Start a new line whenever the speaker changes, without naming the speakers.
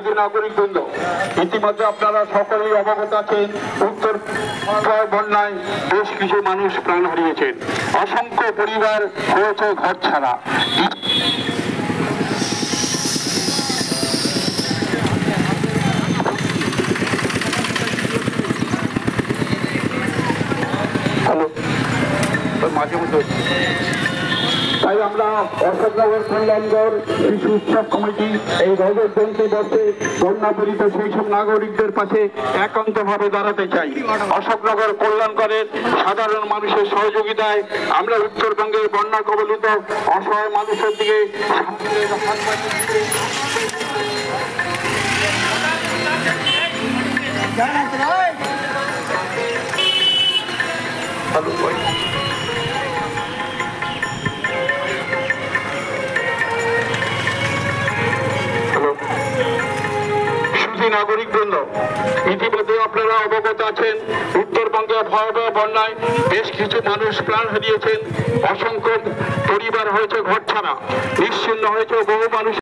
সুধী নাগরিকবৃন্দ, ইতিমধ্যে আপনারা সকলেই অবগত আছেন উত্তর বন্যায় বেশ কিছু মানুষ প্রাণ হারিয়েছেন, অসংখ্য পরিবার হয়েছে ঘর ছাড়া। মাঝে মধ্যে তাই আমরা অশোকনগর কল্যাণগড় শিশু উৎসব কমিটি এই রজত জয়ন্তী বর্ষে বন্যাপীড়িত সেই সব নাগরিকদের পাশে একান্তভাবে দাঁড়াতে চাই। অশোকনগর কল্যাণগড়ের সাধারণ মানুষের সহযোগিতায় আমরা উত্তরবঙ্গের বন্যা কবলিত অসহায় মানুষের দিকে নাগরিকবৃন্দ, ইতিমধ্যে আপনারা অবগত আছেন উত্তরবঙ্গে ভয়াবহ বন্যায় বেশ কিছু মানুষ প্রাণ হারিয়েছেন, অসংখ্য পরিবার হয়েছে ঘর ছাড়া, নিশ্চিহ্ন হয়েছে বহু মানুষ।